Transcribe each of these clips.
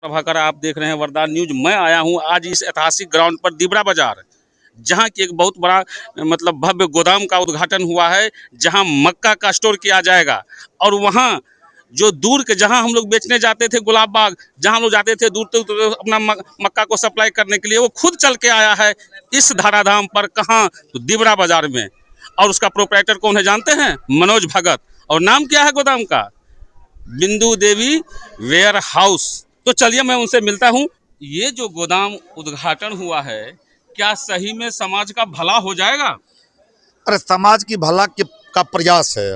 प्रभाकर, आप देख रहे हैं वरदान न्यूज। मैं आया हूं आज इस ऐतिहासिक ग्राउंड पर दिबरा बाजार, जहां की एक बहुत बड़ा भव्य गोदाम का उद्घाटन हुआ है, जहां मक्का का स्टोर किया जाएगा। और वहां जो दूर के जहां हम लोग बेचने जाते थे, गुलाब बाग जहां हम लोग जाते थे दूर तक अपना मक्का को सप्लाई करने के लिए, वो खुद चल के आया है इस धराधाम पर। कहाँ? तो दिबरा बाजार में। और उसका प्रोप्राइटर कौन है जानते हैं? मनोज भगत। और नाम क्या है गोदाम का? बिंदु देवी वेयर हाउस। तो चलिए मैं उनसे मिलता हूं। ये जो गोदाम उद्घाटन हुआ है, क्या सही में समाज का भला हो जाएगा? अरे समाज की भला का प्रयास है,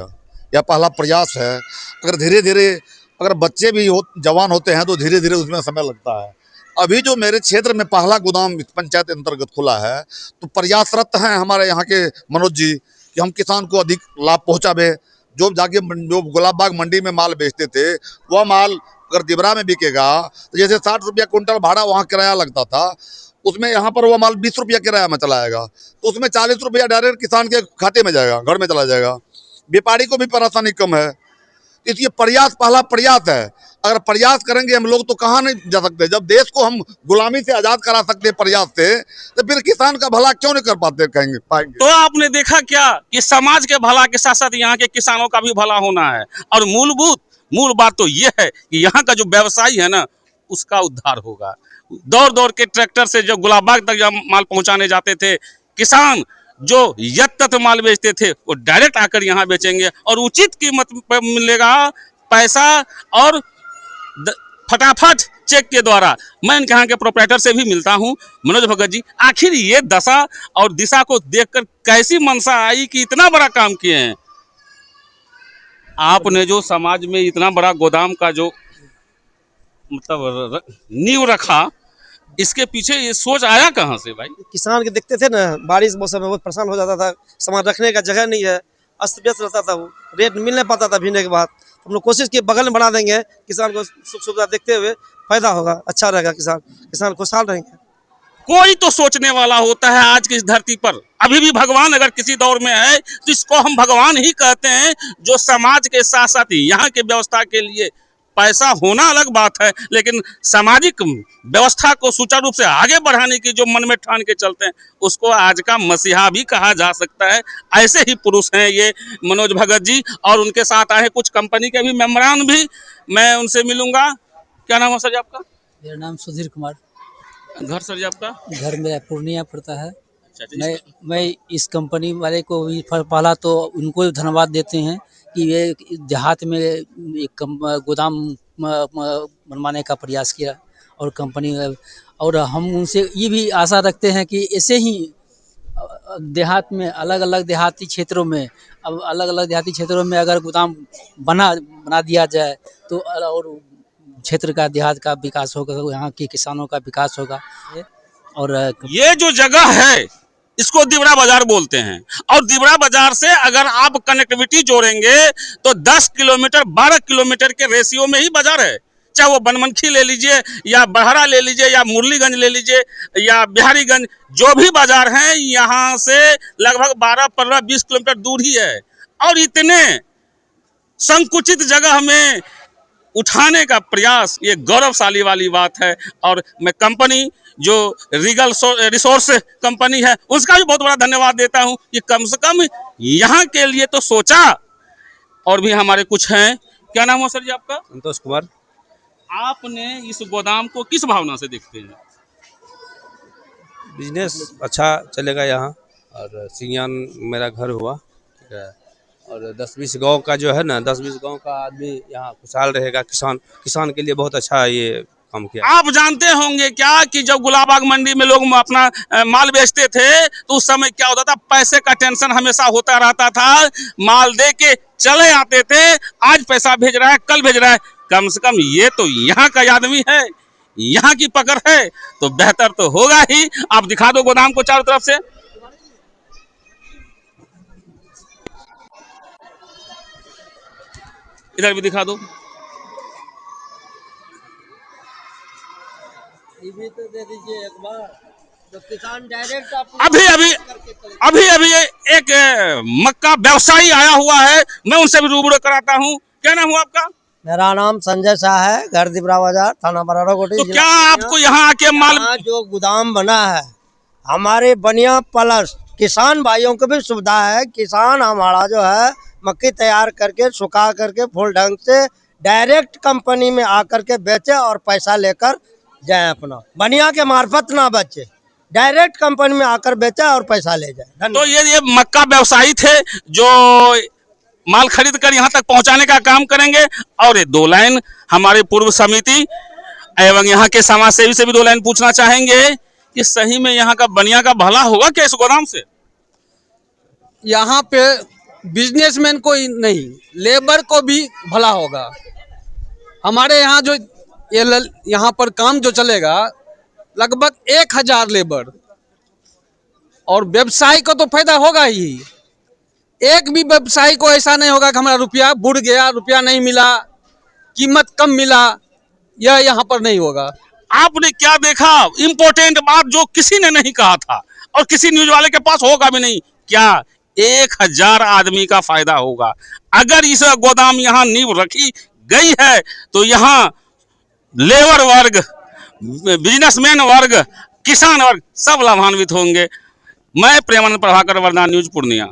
यह पहला प्रयास है। अगर धीरे धीरे अगर बच्चे भी जवान होते हैं तो धीरे धीरे उसमें समय लगता है। अभी जो मेरे क्षेत्र में पहला गोदाम पंचायत अंतर्गत खुला है, तो प्रयासरत हैं हमारे यहाँ के मनोज जी कि हम किसान को अधिक लाभ पहुँचावे। जो गुलाब बाग मंडी में माल बेचते थे, वह माल अगर दिबरा में बिकेगा तो जैसे 60 रुपया कुंटल भाड़ा वहाँ किराया लगता था, उसमें यहाँ पर वो माल 20 रुपया किराया में चला आएगा, तो उसमें 40 रुपया डायरेक्ट किसान के खाते में जाएगा, घर में चला जाएगा। व्यापारी को भी परेशानी कम है। इसलिए प्रयास पहला प्रयास है। अगर प्रयास करेंगे हम लोग तो कहाँ नहीं जा सकते। जब देश को हम गुलामी से आज़ाद करा सकते हैं प्रयास से, तो फिर किसान का भला क्यों नहीं कर पाते पाएंगे। तो आपने देखा क्या कि समाज के भला के साथ साथ यहाँ के किसानों का भी भला होना है। और मूल बात तो ये है कि यहाँ का जो व्यवसायी है ना, उसका उद्धार होगा। दौड़ दौड़ के ट्रैक्टर से जो गुलाब बाग तक जब माल पहुँचाने जाते थे, किसान जो यत्त माल बेचते थे वो डायरेक्ट आकर यहाँ बेचेंगे और उचित कीमत पर मिलेगा पैसा, और फटाफट चेक के द्वारा। मैं इनके यहाँ के प्रोप्राइटर से भी मिलता हूँ। मनोज भगत जी, आखिर ये दशा और दिशा को देखकर कैसी मनसा आई कि इतना बड़ा काम किए हैं आपने? जो समाज में इतना बड़ा गोदाम का जो नींव रखा, इसके पीछे ये सोच आया कहाँ से भाई? किसान के देखते थे ना, बारिश मौसम में बहुत परेशान हो जाता था, सामान रखने का जगह नहीं है, अस्त व्यस्त रहता था, वो रेट मिल नहीं पाता था। भीने के बाद हम लोग कोशिश की बगल में बढ़ा देंगे, किसान को सुख सुविधा देखते हुए फायदा होगा, अच्छा रहेगा, किसान खुशहाल रहेंगे। कोई तो सोचने वाला होता है आज की इस धरती पर। अभी भी भगवान अगर किसी दौर में है तो इसको हम भगवान ही कहते हैं, जो समाज के साथ साथ यहाँ के व्यवस्था के लिए पैसा होना अलग बात है, लेकिन सामाजिक व्यवस्था को सुचारू रूप से आगे बढ़ाने की जो मन में ठान के चलते हैं, उसको आज का मसीहा भी कहा जा सकता है। ऐसे ही पुरुष हैं ये मनोज भगत जी। और उनके साथ आए कुछ कंपनी के भी मेंबरान भी, मैं उनसे मिलूंगा। क्या नाम है सर जी आपका? मेरा नाम सुधीर कुमार। घर सर जी आपका? घर मेरा पूर्णिया पड़ता है। मैं इस कंपनी वाले को भी पहला तो उनको धन्यवाद देते हैं कि ये देहात में एक गोदाम बनवाने का प्रयास किया, और कंपनी, और हम उनसे ये भी आशा रखते हैं कि ऐसे ही देहात में अलग अलग देहाती क्षेत्रों में अगर गोदाम बना दिया जाए तो और क्षेत्र का देहात का विकास होगा, यहाँ के किसानों का विकास होगा। और ये जो जगह है इसको दिबरा बाजार बोलते हैं, और दिबरा बाजार से अगर आप कनेक्टिविटी जोड़ेंगे तो 10 किलोमीटर 12 किलोमीटर के रेशियो में ही बाजार है। चाहे वो बनमनखी ले लीजिए, या बहरा ले लीजिए, या मुरलीगंज ले लीजिए, या बिहारीगंज, जो भी बाजार हैं यहाँ से लगभग 12, 15, 20 किलोमीटर दूर ही है। और इतने संकुचित जगह में उठाने का प्रयास, ये गौरवशाली वाली बात है। और मैं कंपनी जो रीगल रिसोर्स कंपनी है, उसका भी बहुत बड़ा धन्यवाद देता हूं कि कम से कम यहाँ के लिए तो सोचा। और भी हमारे कुछ हैं। क्या नाम है सर जी आपका? संतोष कुमार। आपने इस गोदाम को किस भावना से देखते हैं? बिजनेस अच्छा चलेगा यहाँ, और सिंगियान मेरा घर हुआ, ठीक है। और 10-20 गांव का जो है ना, 10-20 गांव का आदमी यहाँ खुशहाल रहेगा। किसान के लिए बहुत अच्छा ये काम किया। आप जानते होंगे क्या कि जब गुलाब बाग मंडी में लोग अपना माल बेचते थे तो उस समय क्या होता था? पैसे का टेंशन हमेशा होता रहता था। माल दे के चले आते थे, आज पैसा भेज रहा है, कल भेज रहा है। कम से कम ये तो यहाँ का आदमी है, यहाँ की पकड़ है, तो बेहतर तो होगा ही। आप दिखा दो गोदाम को चारों तरफ से। इधर भी दिखा दो। ये भी तो दे दीजिए एक बार, तो किसान डायरेक्ट अभी एक मक्का व्यवसायी आया हुआ है, मैं उनसे भी रूबरू कराता हूँ। क्या नाम हुआ आपका? मेरा नाम संजय शाह है, घर दिबरा बाजार, थाना बराड़ाकोटी। तो क्या आपको यहाँ आके माल यहाँ जो गोदाम बना है हमारे बनिया प्लस किसान भाइयों को भी सुविधा है। किसान हमारा जो है मक्की तैयार करके सुखा करके फुल ढंग से डायरेक्ट कंपनी में आकर के बेचे और पैसा लेकर जाए, अपना बनिया के मार्फत ना बचे, डायरेक्ट कंपनी में आकर बेचे और पैसा ले जाए। तो ये मक्का व्यवसायी थे जो माल खरीद कर यहाँ तक पहुँचाने का काम करेंगे। और ये 2 लाइन हमारे पूर्व समिति एवं यहाँ के समाज सेवी से भी 2 लाइन पूछना चाहेंगे कि सही में यहाँ का बनिया का भला होगा क्या इस गोदाम से? यहाँ पे बिजनेसमैन को ही नहीं, लेबर को भी भला होगा। हमारे यहाँ जो यहाँ पर काम जो चलेगा लगभग 1000 लेबर, और व्यवसायी को तो फायदा होगा ही। एक भी व्यवसायी को ऐसा नहीं होगा कि हमारा रुपया बुड़ गया, रुपया नहीं मिला, कीमत कम मिला, यह यहाँ पर नहीं होगा। आपने क्या देखा इम्पोर्टेंट बात जो किसी ने नहीं कहा था और किसी न्यूज वाले के पास होगा भी नहीं, क्या 1000 आदमी का फायदा होगा। अगर इस गोदाम यहाँ नींव रखी गई है तो यहाँ लेबर वर्ग, बिजनेसमैन वर्ग, किसान वर्ग सब लाभान्वित होंगे। मैं प्रेमानंद प्रभाकर, वरदान न्यूज पूर्णिया।